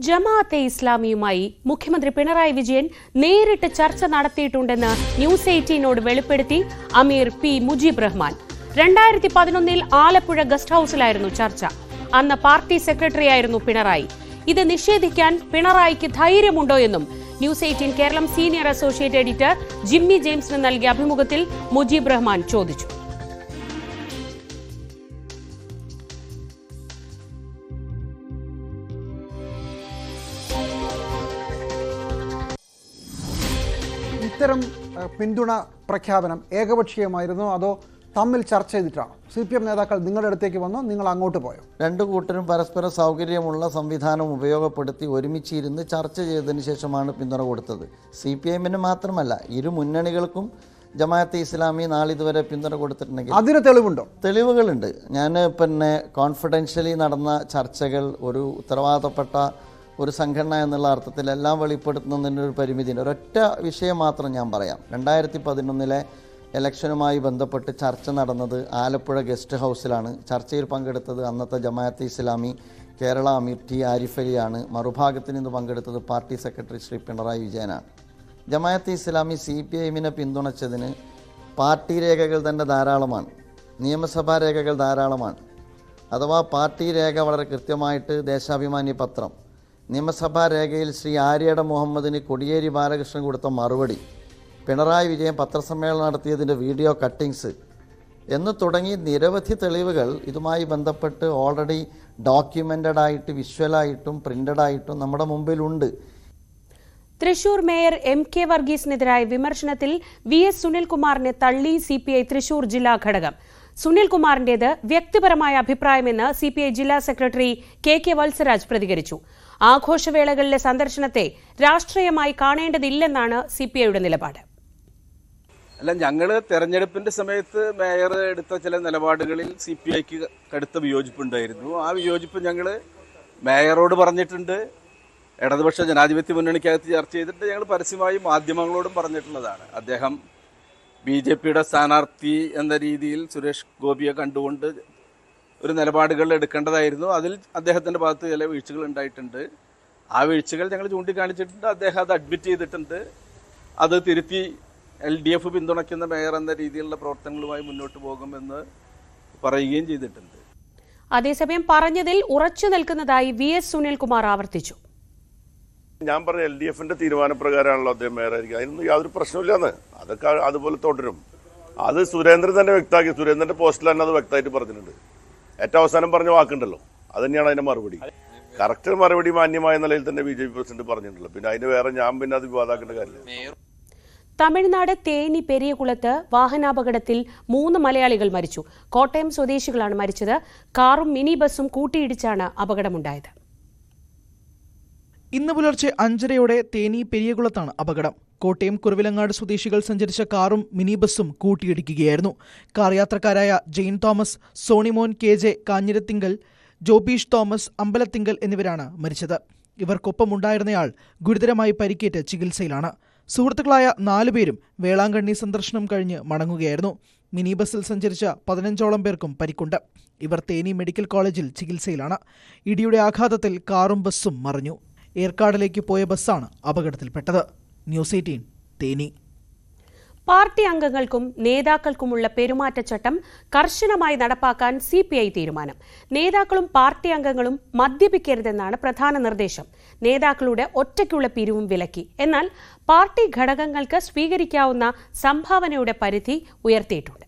ജമാഅത്തെ ഇസ്ലാമിയുമായി മുഖ്യമന്ത്രി പിണറായി വിജയൻ നേരിട്ട് ചർച്ച നടത്തിയിട്ടുണ്ടെന്ന് ന്യൂസ് 18നോട് വെളിപ്പെടുത്തി അമീർ പി മുജീബ് റഹ്മാൻ. 2011 ആലപ്പുഴ ഗസ്റ്റ് ഹൌസിലായിരുന്നു ചർച്ച. അന്ന് പാർട്ടി സെക്രട്ടറിയായിരുന്നു പിണറായി. ഇത് നിഷേധിക്കാൻ പിണറായിക്ക് ധൈര്യമുണ്ടോ എന്നും news 18 Keralam senior associate editor Jimmy ജെയിംസിന് നൽകിയ അഭിമുഖത്തിൽ മുജീബ് റഹ്മാൻ ചോദിച്ചു. ഇത്തരം പിന്തുണ പ്രഖ്യാപനം ഏകപക്ഷീയമായിരുന്നോ അതോ തമ്മിൽ ചർച്ച ചെയ്തിട്ടാണോ? CPM നേതാക്കൾ നിങ്ങളുടെ അടുത്തേക്ക് വന്നോ, നിങ്ങൾ അങ്ങോട്ട് പോയോ? രണ്ടു കൂട്ടരും പരസ്പര സൗകര്യമുള്ള സംവിധാനം ഉപയോഗപ്പെടുത്തി ഒരുമിച്ചിരുന്ന് ചർച്ച ചെയ്തതിന് ശേഷമാണ് പിന്തുണ കൊടുത്തത്. CPM-ന് മാത്രമല്ല, ഇരു മുന്നണികൾക്കും ജമാഅത്തെ ഇസ്ലാമി നാളിതുവരെ പിന്തുണ കൊടുത്തിട്ടുണ്ടെങ്കിൽ അതിന് തെളിവുണ്ടോ? തെളിവുകളുണ്ട്. ഞാൻ കോൺഫിഡൻഷ്യലി നടന്ന ചർച്ചകൾ ഒരു ഉത്തരവാദപ്പെട്ട ഒരു സംഘടന എന്നുള്ള അർത്ഥത്തിൽ എല്ലാം വെളിപ്പെടുത്തുന്നതിന് ഒരു പരിമിതിയുണ്ട്. ഒരൊറ്റ വിഷയം മാത്രം ഞാൻ പറയാം. 2011 ഇലക്ഷനുമായി ബന്ധപ്പെട്ട് ചർച്ച നടന്നത് ആലപ്പുഴ ഗസ്റ്റ് ഹൗസിലാണ്. ചർച്ചയിൽ പങ്കെടുത്തത് അന്നത്തെ ജമാഅത്തെ ഇസ്ലാമി കേരള അമീർ ടി ആരിഫ് അലിയാണ്. മറുഭാഗത്ത് നിന്ന് പങ്കെടുത്തത് പാർട്ടി സെക്രട്ടറി ശ്രീ പിണറായി വിജയനാണ്. ജമാഅത്തെ ഇസ്ലാമി CPM-നെ പിന്തുണച്ചതിന് പാർട്ടി രേഖകൾ തന്നെ ധാരാളമാണ്, നിയമസഭാ രേഖകൾ ധാരാളമാണ്. അഥവാ പാർട്ടി രേഖ വളരെ കൃത്യമായിട്ട് ദേശാഭിമാനി പത്രം, നിയമസഭാ രേഖയിൽ ശ്രീ ആര്യയുടെ മുഹമ്മദിന് കോടിയേരി ബാലകൃഷ്ണൻ കൊടുത്ത മറുപടി, പിണറായി വിജയൻ പത്രസമ്മേളനം നടത്തിയതിൻ്റെ വീഡിയോ കട്ടിങ്സ് എന്ന് തുടങ്ങി നിരവധി തെളിവുകൾ ഇതുമായി ബന്ധപ്പെട്ട് ഓൾറെഡി ഡോക്യുമെൻ്റഡ് ആയിട്ട് വിഷ്വലായിട്ടും പ്രിൻ്റഡായിട്ടും നമ്മുടെ മുമ്പിലുണ്ട്. തൃശൂർ മേയർ MK വർഗീസിനെതിരായ വിമർശനത്തിൽ VS സുനിൽകുമാറിനെ തള്ളി CPI തൃശൂർ ജില്ലാ ഘടകം. സുനിൽകുമാറിന്റേത് വ്യക്തിപരമായ അഭിപ്രായമെന്ന് CPI ജില്ലാ സെക്രട്ടറി KK വത്സരാജ് പ്രതികരിച്ചു. ആഘോഷവേളകളിലെ സന്ദർശനത്തെ രാഷ്ട്രീയമായി കാണേണ്ടതില്ലെന്നാണ് CPIയുടെ നിലപാട്. അല്ല, ഞങ്ങൾ തെരഞ്ഞെടുപ്പിന്റെ സമയത്ത് മേയർ എടുത്ത ചില നിലപാടുകളിൽ CPIക്ക് കടുത്ത വിയോജിപ്പുണ്ടായിരുന്നു. ആ വിയോജിപ്പ് ഞങ്ങൾ മേയറോട് പറഞ്ഞിട്ടുണ്ട്, ഇടതുപക്ഷ ജനാധിപത്യ മുന്നണിക്കകത്ത് ചർച്ച ചെയ്തിട്ട് ഞങ്ങൾ പരസ്യമായി മാധ്യമങ്ങളോടും പറഞ്ഞിട്ടുള്ളതാണ്. അദ്ദേഹം BJPയുടെ സ്ഥാനാർത്ഥി എന്ന രീതിയിൽ സുരേഷ് ഗോപിയെ കണ്ടുകൊണ്ട് ഒരു നിലപാടുകൾ എടുക്കേണ്ടതായിരുന്നു. അതിൽ അദ്ദേഹത്തിൻ്റെ ഭാഗത്ത് ചില വീഴ്ചകൾ ഉണ്ടായിട്ടുണ്ട്. ആ വീഴ്ചകൾ ഞങ്ങൾ ചൂണ്ടിക്കാണിച്ചിട്ടുണ്ട്. അദ്ദേഹം അത് അഡ്മിറ്റ് ചെയ്തിട്ടുണ്ട്. അത് തിരുത്തി LDF പിന്തുണയ്ക്കുന്ന മേയർ എന്ന രീതിയിലുള്ള പ്രവർത്തനങ്ങളുമായി മുന്നോട്ട് പോകുമെന്ന് പറയുകയും ചെയ്തിട്ടുണ്ട്. അതേസമയം പറഞ്ഞതിൽ ഉറച്ചു നിൽക്കുന്നതായി VS സുനിൽകുമാർ ആവർത്തിച്ചു. ഞാൻ പറഞ്ഞ LDFന്റെ തീരുമാനപ്രകാരമാണല്ലോ അദ്ദേഹം മേയറായിരിക്കും. അതിനൊന്നും യാതൊരു പ്രശ്നമില്ലെന്ന്. അതൊക്കെ അതുപോലെ തുടരും. അത് സുരേന്ദ്രൻ തന്നെ വ്യക്തമാക്കി. സുരേന്ദ്രന്റെ പോസ്റ്റിൽ തന്നെ അത് വ്യക്തമായിട്ട് പറഞ്ഞിട്ടുണ്ട്. ഏറ്റവും അവസാനം പറഞ്ഞ വാക്കുണ്ടല്ലോ, അത് തന്നെയാണ് അതിന്റെ മറുപടി. കറക്റ്റ് മറുപടി മാന്യമായ നിലയിൽ തന്നെ BJP പ്രസിഡന്റ് പറഞ്ഞിട്ടുള്ളത്. പിന്നെ അതിന് വേറെ ഞാൻ അത് വിവാദാക്കേണ്ട കാര്യമില്ല. തമിഴ്നാട് തേനി പെരിയകുളത്ത് വാഹനാപകടത്തിൽ 3 മലയാളികൾ മരിച്ചു. കോട്ടയം സ്വദേശികളാണ് മരിച്ചത്. കാറും മിനി ബസും കൂട്ടിയിടിച്ചാണ് അപകടമുണ്ടായത്. ഇന്ന് പുലർച്ചെ 5:30 തേനി പെരിയകുളത്താണ് അപകടം. കോട്ടയം കുറുവിലങ്ങാട് സ്വദേശികൾ സഞ്ചരിച്ച കാറും മിനി ബസും കൂട്ടിയിടിക്കുകയായിരുന്നു. കാർ യാത്രക്കാരായ ജെയിൻ തോമസ്, സോണിമോൻ KJ കാഞ്ഞിരത്തിങ്കൽ, ജോബീഷ് തോമസ് അമ്പലത്തിങ്കൽ എന്നിവരാണ് മരിച്ചത്. ഇവർക്കൊപ്പമുണ്ടായിരുന്നയാൾ ഗുരുതരമായി പരിക്കേറ്റ് ചികിത്സയിലാണ്. സുഹൃത്തുക്കളായ 4 പേരും വേളാങ്കണ്ണി സന്ദർശനം കഴിഞ്ഞ് മടങ്ങുകയായിരുന്നു. മിനി ബസ്സിൽ സഞ്ചരിച്ച 15ഓളം പേർക്കും പരിക്കുണ്ട്. ഇവർ തേനി മെഡിക്കൽ കോളേജിൽ ചികിത്സയിലാണ്. ഇടിയുടെ ആഘാതത്തിൽ കാറും ബസ്സും മറിഞ്ഞു. ഏർക്കാടിലേക്ക് പോയ ബസ്സാണ് അപകടത്തിൽപ്പെട്ടത്. ന്യൂസ് 18 തേനി. പാർട്ടി അംഗങ്ങൾക്കും നേതാക്കൾക്കുമുള്ള പെരുമാറ്റച്ചട്ടം കർശനമായി നടപ്പാക്കാൻ CPI തീരുമാനം. നേതാക്കളും പാർട്ടി അംഗങ്ങളും മദ്യപിക്കരുതെന്നാണ് പ്രധാന നിർദ്ദേശം. നേതാക്കളുടെ ഒറ്റയ്ക്കുള്ള പിരിവും വിലക്കി. എന്നാൽ പാർട്ടി ഘടകങ്ങൾക്ക് സ്വീകരിക്കാവുന്ന സംഭാവനയുടെ പരിധി ഉയർത്തിയിട്ടുണ്ട്.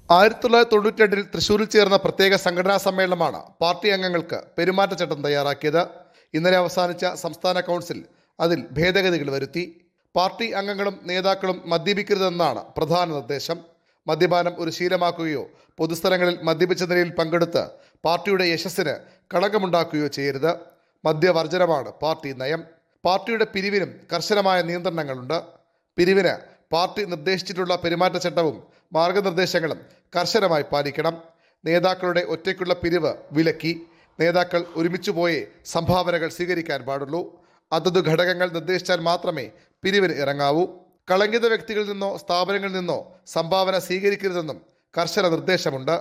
1992 തൃശൂരിൽ ചേർന്ന പ്രത്യേക സംഘടനാ സമ്മേളനമാണ് പാർട്ടി അംഗങ്ങൾക്ക് പെരുമാറ്റച്ചട്ടം തയ്യാറാക്കിയത്. ഇന്നലെ അവസാനിച്ച സംസ്ഥാന കൗൺസിൽ അതിൽ ഭേദഗതികൾ വരുത്തി. പാർട്ടി അംഗങ്ങളും നേതാക്കളും മദ്യപിക്കരുതെന്നാണ് പ്രധാന നിർദ്ദേശം. മദ്യപാനം ഒരു ശീലമാക്കുകയോ പൊതുസ്ഥലങ്ങളിൽ മദ്യപിച്ച നിലയിൽ പങ്കെടുത്ത് പാർട്ടിയുടെ യശസ്സിന് കളങ്കമുണ്ടാക്കുകയോ ചെയ്യരുത്. മദ്യവർജനമാണ് പാർട്ടി നയം. പാർട്ടിയുടെ പിരിവിനും കർശനമായ നിയന്ത്രണങ്ങളുണ്ട്. പിരിവിന് പാർട്ടി നിർദ്ദേശിച്ചിട്ടുള്ള പെരുമാറ്റച്ചട്ടവും മാർഗനിർദ്ദേശങ്ങളും കർശനമായി പാലിക്കണം. നേതാക്കളുടെ ഒറ്റയ്ക്കുള്ള പിരിവ് വിലക്കി. നേതാക്കൾ ഒരുമിച്ചു പോയേ സംഭാവനകൾ സ്വീകരിക്കാൻ പാടുള്ളൂ. അതത് ഘടകങ്ങൾ നിർദ്ദേശിച്ചാൽ മാത്രമേ പിരിവിന് ഇറങ്ങാവൂ. കളങ്കിത വ്യക്തികളിൽ നിന്നോ സ്ഥാപനങ്ങളിൽ നിന്നോ സംഭാവന സ്വീകരിക്കരുതെന്നും കർശന നിർദ്ദേശമുണ്ട്.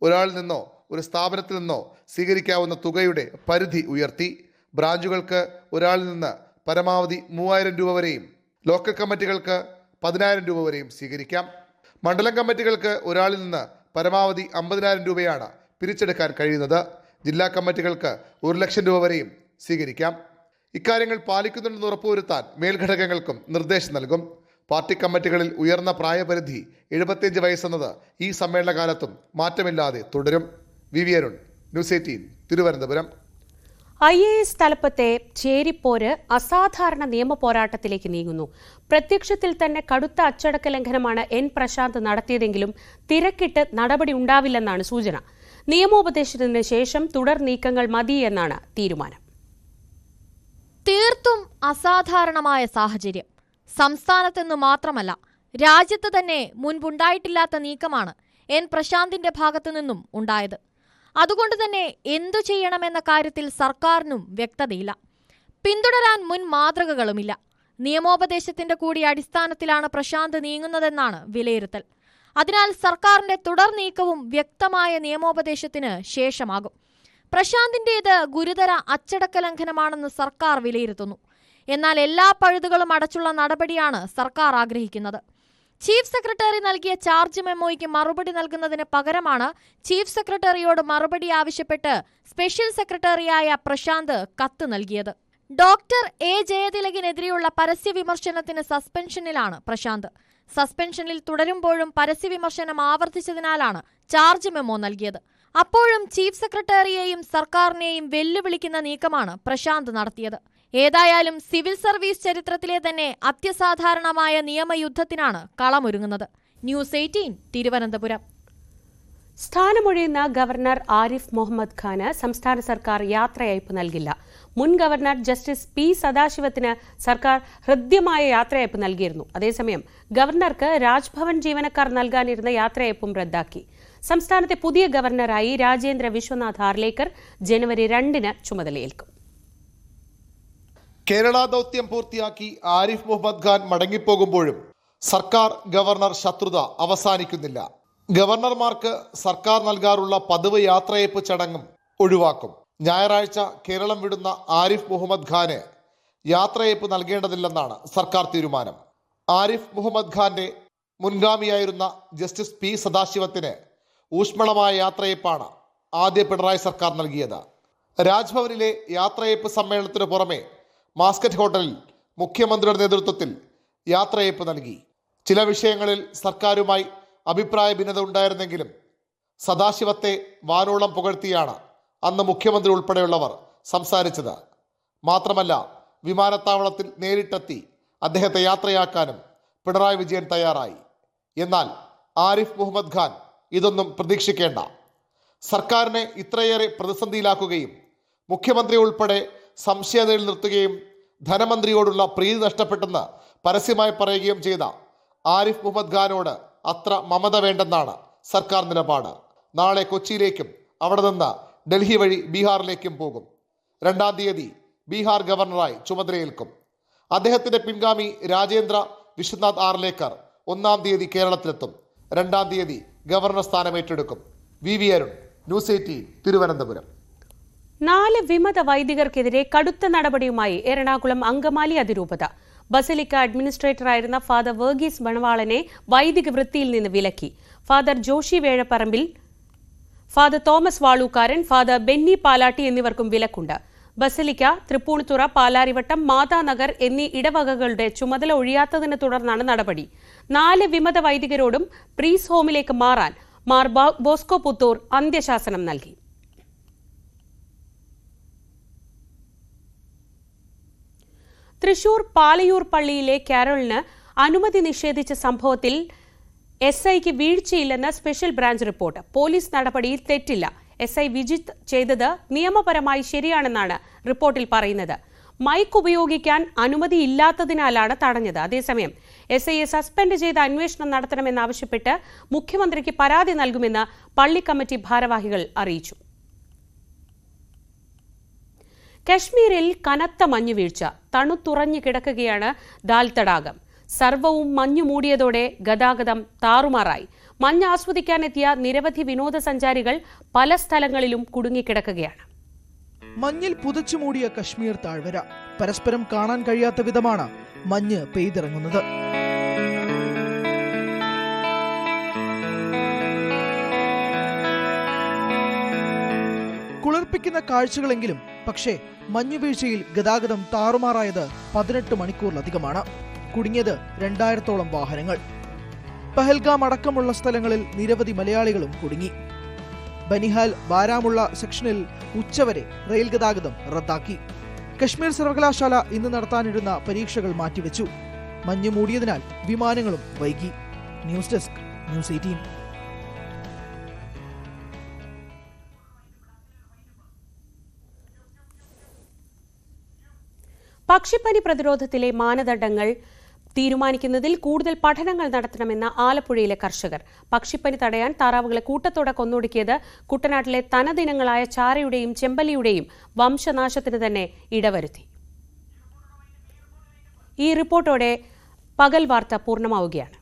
ഒരാളിൽ നിന്നോ ഒരു സ്ഥാപനത്തിൽ നിന്നോ സ്വീകരിക്കാവുന്ന തുകയുടെ പരിധി ഉയർത്തി. ബ്രാഞ്ചുകൾക്ക് ഒരാളിൽ നിന്ന് പരമാവധി 3000 രൂപ വരെയും ലോക്കൽ കമ്മിറ്റികൾക്ക് 10,000 രൂപ വരെയും സ്വീകരിക്കാം. മണ്ഡലം കമ്മിറ്റികൾക്ക് ഒരാളിൽ നിന്ന് പരമാവധി 50,000 രൂപയാണ് പിരിച്ചെടുക്കാൻ കഴിയുന്നത്. ജില്ലാ കമ്മിറ്റികൾക്ക് 1,00,000 രൂപ വരെയും സ്വീകരിക്കാം. ഇക്കാര്യങ്ങൾ പാലിക്കുന്നുണ്ടെന്ന് ഉറപ്പുവരുത്താൻ മേൽഘടകങ്ങൾക്കും നിർദ്ദേശം നൽകും. പാർട്ടി കമ്മിറ്റികളിൽ ഉയർന്ന പ്രായപരിധി 75 വയസ്സെന്നത് ഈ സമ്മേളനകാലത്തും മാറ്റമില്ലാതെ തുടരും. V Arun, news 18, Thiruvananthapuram. IAS തലപ്പത്തെ ചേരിപ്പോര് അസാധാരണ നിയമ പോരാട്ടത്തിലേക്ക് നീങ്ങുന്നു. പ്രത്യക്ഷത്തിൽ തന്നെ കടുത്ത അച്ചടക്ക ലംഘനമാണ് N പ്രശാന്ത് നടത്തിയതെങ്കിലും തിരക്കിട്ട് നടപടി ഉണ്ടാവില്ലെന്നാണ് സൂചന. നിയമോപദേശത്തിന് ശേഷം തുടർ നീക്കങ്ങൾ മതിയെന്നാണ് തീരുമാനം. തീർത്തും അസാധാരണമായ സാഹചര്യം. സംസ്ഥാനത്തെന്ന് മാത്രമല്ല, രാജ്യത്ത് തന്നെ മുൻപുണ്ടായിട്ടില്ലാത്ത നീക്കമാണ് N പ്രശാന്തിന്റെ ഭാഗത്തു നിന്നും ഉണ്ടായത്. അതുകൊണ്ട് തന്നെ എന്തു ചെയ്യണമെന്ന കാര്യത്തിൽ സർക്കാരിനും വ്യക്തതയില്ല. പിന്തുടരാൻ മുൻ മാതൃകകളുമില്ല. നിയമോപദേശത്തിന്റെ കൂടി അടിസ്ഥാനത്തിലാണ് പ്രശാന്ത് നീങ്ങുന്നതെന്നാണ് വിലയിരുത്തൽ. അതിനാൽ സർക്കാരിന്റെ തുടർ നീക്കവും വ്യക്തമായ നിയമോപദേശത്തിന് ശേഷമാകും. പ്രശാന്തിന്റേത് ഗുരുതര അച്ചടക്ക ലംഘനമാണെന്ന് സർക്കാർ വിലയിരുത്തുന്നു. എന്നാൽ എല്ലാ പഴുതുകളും അടച്ചുള്ള നടപടിയാണ് സർക്കാർ ആഗ്രഹിക്കുന്നത്. ചീഫ് സെക്രട്ടറി നൽകിയ ചാർജ് മെമ്മോയ്ക്ക് മറുപടി നൽകുന്നതിന് പകരമാണ് ചീഫ് സെക്രട്ടറിയോട് മറുപടി ആവശ്യപ്പെട്ട് സ്പെഷ്യൽ സെക്രട്ടറിയായ പ്രശാന്ത് കത്ത് നൽകിയത്. ഡോക്ടർ A ജയതിലകിനെതിരെയുള്ള പരസ്യ വിമർശനത്തിന് സസ്പെൻഷനിലാണ് പ്രശാന്ത്. സസ്പെൻഷനിൽ തുടരുമ്പോഴും പരസ്യ വിമർശനം ആവർത്തിച്ചതിനാലാണ് ചാർജ് മെമ്മോ നൽകിയത്. അപ്പോഴും ചീഫ് സെക്രട്ടറിയെയും സർക്കാരിനെയും വെല്ലുവിളിക്കുന്ന നീക്കമാണ് പ്രശാന്ത് നടത്തിയത്. ഏതായാലും സിവിൽ സർവീസ് ചരിത്രത്തിലെ തന്നെ അത്യസാധാരണമായ നിയമയുദ്ധത്തിനാണ് കളമൊരുങ്ങുന്നത്. ന്യൂസ് 18, തിരുവനന്തപുരം. സ്ഥാനമൊഴിയുന്ന ഗവർണർ ആരിഫ് മുഹമ്മദ് ഖാന് സംസ്ഥാന സർക്കാർ യാത്രയയപ്പ് നൽകില്ല. മുൻ ഗവർണർ ജസ്റ്റിസ് P സദാശിവത്തിന് സർക്കാർ ഹൃദ്യമായ യാത്രയയപ്പ് നൽകിയിരുന്നു. അതേസമയം ഗവർണർക്ക് രാജ്ഭവൻ ജീവനക്കാർ നൽകാനിരുന്ന യാത്രയയപ്പും റദ്ദാക്കി. സംസ്ഥാനത്തെ പുതിയ ഗവർണറായി രാജേന്ദ്ര വിശ്വനാഥ് ഹാർലേക്കർ ജനുവരി 2-ന് ചുമതലയേൽക്കും. കേരള ദൗത്യം പൂർത്തിയാക്കി ആരിഫ് മുഹമ്മദ് ഖാൻ മടങ്ങിപ്പോകുമ്പോഴും സർക്കാർ ഗവർണർ ശത്രുത അവസാനിക്കുന്നില്ല. ഗവർണർമാർക്ക് സർക്കാർ നൽകാറുള്ള പതിവ് യാത്രയയപ്പ് ചടങ്ങും ഒഴിവാക്കും. ഞായറാഴ്ച കേരളം വിടുന്ന ആരിഫ് മുഹമ്മദ് ഖാന് യാത്രയയപ്പ് നൽകേണ്ടതില്ലെന്നാണ് സർക്കാർ തീരുമാനം. ആരിഫ് മുഹമ്മദ് ഖാന്റെ മുൻഗാമിയായിരുന്ന ജസ്റ്റിസ് P സദാശിവത്തിന് ഊഷ്മളമായ യാത്രയയപ്പാണ് ആദ്യ പിണറായി സർക്കാർ നൽകിയത്. രാജ്ഭവനിലെ യാത്രയയപ്പ് സമ്മേളനത്തിന് പുറമെ മാസ്കറ്റ് ഹോട്ടലിൽ മുഖ്യമന്ത്രിയുടെ നേതൃത്വത്തിൽ യാത്രയയപ്പ് നൽകി. ചില വിഷയങ്ങളിൽ സർക്കാരുമായി അഭിപ്രായ ഭിന്നത ഉണ്ടായിരുന്നെങ്കിലും സദാശിവത്തെ വാനോളം പുകഴ്ത്തിയാണ് അന്ന് മുഖ്യമന്ത്രി ഉൾപ്പെടെയുള്ളവർ സംസാരിച്ചത്. മാത്രമല്ല, വിമാനത്താവളത്തിൽ നേരിട്ടെത്തി അദ്ദേഹത്തെ യാത്രയാക്കാനും പിണറായി വിജയൻ തയ്യാറായി. എന്നാൽ ആരിഫ് മുഹമ്മദ് ഖാൻ ഇതൊന്നും പ്രതീക്ഷിക്കേണ്ട. സർക്കാരിനെ ഇത്രയേറെ പ്രതിസന്ധിയിലാക്കുകയും മുഖ്യമന്ത്രി ഉൾപ്പെടെ സംശയനിലയിൽ നിർത്തുകയും ധനമന്ത്രിയോടുള്ള പ്രീതി നഷ്ടപ്പെട്ടെന്ന് പരസ്യമായി പറയുകയും ചെയ്ത ആരിഫ് മുഹമ്മദ് ഖാനോട് അത്ര മമത വേണ്ടെന്നാണ് സർക്കാർ നിലപാട്. നാളെ കൊച്ചിയിലേക്കും അവിടെ നിന്ന് ഡൽഹി വഴി ബീഹാറിലേക്കും പോകും. 2-ാം തീയതി ബീഹാർ ഗവർണറായി ചുമതലയേൽക്കും. അദ്ദേഹത്തിന്റെ പിൻഗാമി രാജേന്ദ്ര വിശ്വനാഥ് ഹാർലേക്കർ 1-ാം തീയതി കേരളത്തിലെത്തും. 2-ാം തീയതി ഗവർണർ സ്ഥാനം ഏറ്റെടുക്കും. V Arun, news 18, Thiruvananthapuram. 4 വിമത വൈദികർക്കെതിരെ കടുത്ത നടപടിയുമായി എറണാകുളം അങ്കമാലി അതിരൂപത. ബസലിക്ക അഡ്മിനിസ്ട്രേറ്ററായിരുന്ന ഫാദർ വർഗീസ് മണവാളനെ വൈദിക വൃത്തിയിൽ നിന്ന് വിലക്കി. Father Joshy Vezhaparambil, father Thomas Valookaran, father Benny Palatty എന്നിവർക്കും വിലക്കുണ്ട്. ബസലിക്ക, തൃപ്പൂണിത്തുറ, പാലാരിവട്ടം, മാതാനഗർ എന്നീ ഇടവകകളുടെ ചുമതല ഒഴിയാത്തതിനെ തുടർന്നാണ് നടപടി. 4 വിമത വൈദികരോടും പ്രീസ് ഹോമിലേക്ക് മാറാൻ മാർ ബോസ്കോ പുത്തൂർ അന്ത്യശാസനം നൽകി. തൃശൂർ പാലയൂർ പള്ളിയിലെ കാരോളിന് അനുമതി നിഷേധിച്ച സംഭവത്തിൽ SIക്ക് വീഴ്ചയില്ലെന്ന് സ്പെഷ്യൽ ബ്രാഞ്ച് റിപ്പോർട്ട്. പോലീസ് നടപടിയിൽ തെറ്റില്ല. SI വിജിത്ത് ചെയ്തത് നിയമപരമായി ശരിയാണെന്നാണ് റിപ്പോർട്ടിൽ പറയുന്നത്. മൈക്ക് ഉപയോഗിക്കാൻ അനുമതിയില്ലാത്തതിനാലാണ് തടഞ്ഞത്. അതേസമയം SIയെ സസ്പെൻഡ് ചെയ്ത് അന്വേഷണം നടത്തണമെന്നാവശ്യപ്പെട്ട് മുഖ്യമന്ത്രിക്ക് പരാതി നൽകുമെന്ന് പള്ളി കമ്മിറ്റി ഭാരവാഹികൾ അറിയിച്ചു. കശ്മീരിൽ കനത്ത മഞ്ഞുവീഴ്ച. തണുത്തുറഞ്ഞു കിടക്കുകയാണ് ദാൽ തടാകം. സർവവും മഞ്ഞു മൂടിയതോടെ ഗതാഗതം താറുമാറായി. മഞ്ഞ് ആസ്വദിക്കാനെത്തിയ നിരവധി വിനോദസഞ്ചാരികൾ പല സ്ഥലങ്ങളിലും കുടുങ്ങിക്കിടക്കുകയാണ്. മഞ്ഞിൽ പുതച്ചുമൂടിയ കശ്മീർ താഴ്വര. പരസ്പരം കാണാൻ കഴിയാത്ത വിധമാണ് മഞ്ഞ് പെയ്തിറങ്ങുന്നത്. കുളിർപ്പിക്കുന്ന കാഴ്ചകളെങ്കിലും പക്ഷേ മഞ്ഞുവീഴ്ചയിൽ ഗതാഗതം താറുമാറായത് 18 മണിക്കൂറിലധികമാണ്. കുടുങ്ങിയത് 2000-ഓളം വാഹനങ്ങൾ. പഹൽഗാം അടക്കമുള്ള സ്ഥലങ്ങളിൽ നിരവധി മലയാളികളും കുടുങ്ങി. ബനിഹാൽ ബാരാമുള്ള സെക്ഷനിൽ ഉച്ചവരെ റെയിൽ ഗതാഗതം റദ്ദാക്കി. കശ്മീർ സർവകലാശാല ഇന്ന് നടത്താനിരുന്ന പരീക്ഷകൾ മാറ്റിവെച്ചു. മഞ്ഞ് മൂടിയതിനാൽ വിമാനങ്ങളും വൈകി. News desk, news 18. പക്ഷിപ്പനി പ്രതിരോധത്തിലെ മാനദണ്ഡങ്ങൾ തീരുമാനിക്കുന്നതിൽ കൂടുതൽ പഠനങ്ങൾ നടത്തണമെന്ന ആലപ്പുഴയിലെ കർഷകർ. പക്ഷിപ്പനി തടയാൻ താറാവുകളെ കൂട്ടത്തോടെ കൊന്നൊടുക്കിയത് കുട്ടനാട്ടിലെ തനദിനങ്ങളായ ചാരയുടെയും ചെമ്പല്ലിയുടെയും വംശനാശത്തിന് തന്നെ ഇടവരുത്തി. ഈ റിപ്പോർട്ടോടെ പകൽ വാർത്ത പൂർണ്ണമാവുകയാണ്.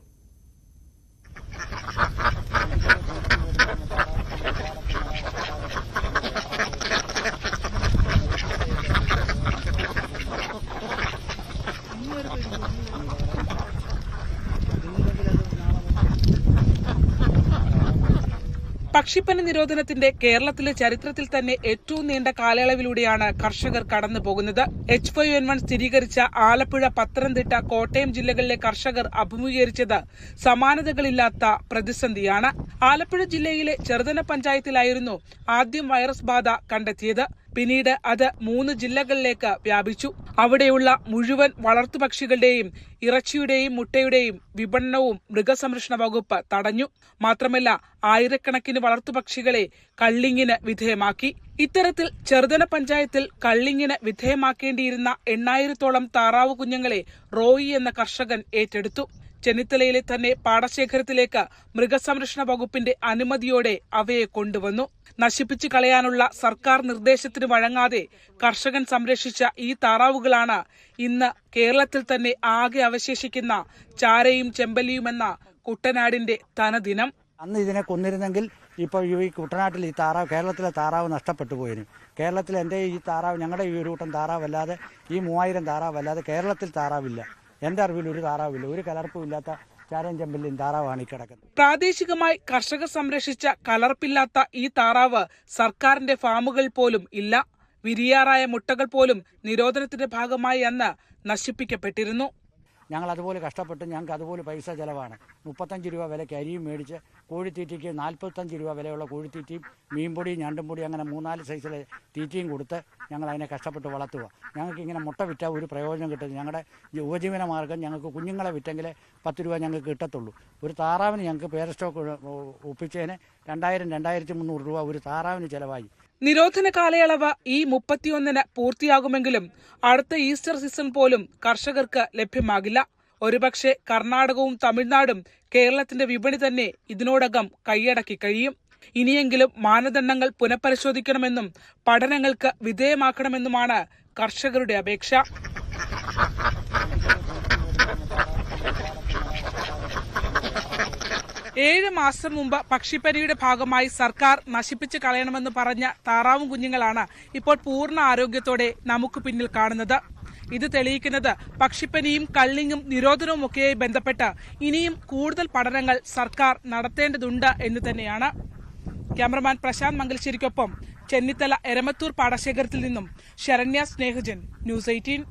പക്ഷിപ്പനി നിരോധനത്തിന്റെ കേരളത്തിലെ ചരിത്രത്തിൽ തന്നെ ഏറ്റവും നീണ്ട കാലയളവിലൂടെയാണ് കർഷകർ കടന്നു പോകുന്നത്. H5N1 സ്ഥിരീകരിച്ച ആലപ്പുഴ, പത്തനംതിട്ട, കോട്ടയം ജില്ലകളിലെ കർഷകർ അഭിമുഖീകരിച്ചത് സമാനതകളില്ലാത്ത പ്രതിസന്ധിയാണ്. ആലപ്പുഴ ജില്ലയിലെ ചെറുതന പഞ്ചായത്തിലായിരുന്നു ആദ്യം വൈറസ് ബാധ കണ്ടെത്തിയത്. പിന്നീട് അത് 3 ജില്ലകളിലേക്ക് വ്യാപിച്ചു. അവിടെയുള്ള മുഴുവൻ വളർത്തുപക്ഷികളുടെയും ഇറച്ചിയുടെയും മുട്ടയുടെയും വിപണനവും മൃഗസംരക്ഷണ വകുപ്പ് തടഞ്ഞു. മാത്രമല്ല, ആയിരക്കണക്കിന് വളർത്തുപക്ഷികളെ കള്ളിങ്ങിന് വിധേയമാക്കി. ഇത്തരത്തിൽ ചെറുതന പഞ്ചായത്തിൽ കള്ളിങ്ങിന് വിധേയമാക്കേണ്ടിയിരുന്ന 8000-ഓളം താറാവ് കുഞ്ഞുങ്ങളെ റോയി എന്ന കർഷകൻ ഏറ്റെടുത്തു. ചെന്നിത്തലയിലെ തന്നെ പാടശേഖരത്തിലേക്ക് മൃഗസംരക്ഷണ വകുപ്പിന്റെ അനുമതിയോടെ അവയെ കൊണ്ടുവന്നു. നശിപ്പിച്ചു കളയാനുള്ള സർക്കാർ നിർദ്ദേശത്തിന് വഴങ്ങാതെ കർഷകൻ സംരക്ഷിച്ച ഈ താറാവുകളാണ് ഇന്ന് കേരളത്തിൽ തന്നെ ആകെ അവശേഷിക്കുന്ന ചാരയും ചെമ്പല്ലിയുമെന്ന കുട്ടനാടിന്റെ തനദിനം. അന്ന് ഇതിനെ കൊന്നിരുന്നെങ്കിൽ ഇപ്പോൾ ഈ കുട്ടനാട്ടിൽ ഈ താറാവ്, കേരളത്തിലെ താറാവ് നഷ്ടപ്പെട്ടു പോയിരുന്നു. കേരളത്തിൽ എൻ്റെ ഈ താറാവ്, ഞങ്ങളുടെ ഈ ഒരു കൂട്ടം താറാവല്ലാതെ, ഈ 3000 താറാവല്ലാതെ കേരളത്തിൽ താറാവില്ല. എൻ്റെ അറിവിൽ ഒരു താറാവില്ല. ഒരു കലർപ്പും ഇല്ലാത്ത ചാരയും ചെമ്പല്ലിയും താറാവാണ് ഈ കിടക്കുന്നത്. പ്രാദേശികമായി കർഷകർ സംരക്ഷിച്ച കലർപ്പില്ലാത്ത ഈ താറാവ് സർക്കാരിന്റെ ഫാമുകൾ പോലും ഇല്ല. വിരിയാറായ മുട്ടകൾ പോലും നിരോധനത്തിന്റെ ഭാഗമായി അന്ന് നശിപ്പിക്കപ്പെട്ടിരുന്നു. ഞങ്ങൾ അതുപോലെ കഷ്ടപ്പെട്ട് ഞങ്ങൾക്ക് അതുപോലെ പൈസ ചിലവാണ്. 35 രൂപ വിലയ്ക്ക് അരിയും മേടിച്ച് കോഴിത്തീറ്റയ്ക്ക് 45 രൂപ വിലയുള്ള കോഴിത്തീറ്റയും മീൻപൊടിയും ഞണ്ടും പൊടിയും അങ്ങനെ 3-4 സൈസിലെ തീറ്റയും കൊടുത്ത് ഞങ്ങൾ അതിനെ കഷ്ടപ്പെട്ട് വളർത്തുക. ഞങ്ങൾക്ക് ഇങ്ങനെ മുട്ട വിറ്റാൽ ഒരു പ്രയോജനം കിട്ടുന്നു. ഞങ്ങളുടെ ഉപജീവന മാർഗം ഞങ്ങൾക്ക് കുഞ്ഞുങ്ങളെ വിറ്റെങ്കിലേ 10 രൂപ ഞങ്ങൾക്ക് കിട്ടത്തുള്ളൂ. ഒരു താറാവിന് ഞങ്ങൾക്ക് പേരസ്റ്റോക്ക് ഒപ്പിച്ചതിന് 2000-2300 രൂപ ഒരു താറാവിന് ചിലവായി. നിരോധന കാലയളവ് ഈ 31-ന് പൂർത്തിയാകുമെങ്കിലും അടുത്ത ഈസ്റ്റർ സീസൺ പോലും കർഷകർക്ക് ലഭ്യമാകില്ല. ഒരുപക്ഷെ കർണാടകവും തമിഴ്നാടും കേരളത്തിന്റെ വിപണി തന്നെ ഇതിനോടകം കൈയടക്കി കഴിയും. ഇനിയെങ്കിലും മാനദണ്ഡങ്ങൾ പുനഃപരിശോധിക്കണമെന്നും പഠനങ്ങൾക്ക് വിധേയമാക്കണമെന്നുമാണ് കർഷകരുടെ അപേക്ഷ. ഏഴ് മാസം മുമ്പ് പക്ഷിപ്പനിയുടെ ഭാഗമായി സർക്കാർ നശിപ്പിച്ച് കളയണമെന്ന് പറഞ്ഞ താറാവും കുഞ്ഞുങ്ങളാണ് ഇപ്പോൾ പൂർണ്ണ ആരോഗ്യത്തോടെ നമുക്ക് പിന്നിൽ കാണുന്നത്. ഇത് തെളിയിക്കുന്നത് പക്ഷിപ്പനിയും കള്ളിങ്ങും നിരോധനവും ഒക്കെയായി ബന്ധപ്പെട്ട് ഇനിയും കൂടുതൽ പഠനങ്ങൾ സർക്കാർ നടത്തേണ്ടതുണ്ട് എന്ന് തന്നെയാണ്. ക്യാമറമാൻ പ്രശാന്ത് മംഗലശ്ശേരിക്കൊപ്പം ചെന്നിത്തല എരമത്തൂർ പാടശേഖരത്തിൽ നിന്നും ശരണ്യ സ്നേഹജൻ, ന്യൂസ് 18.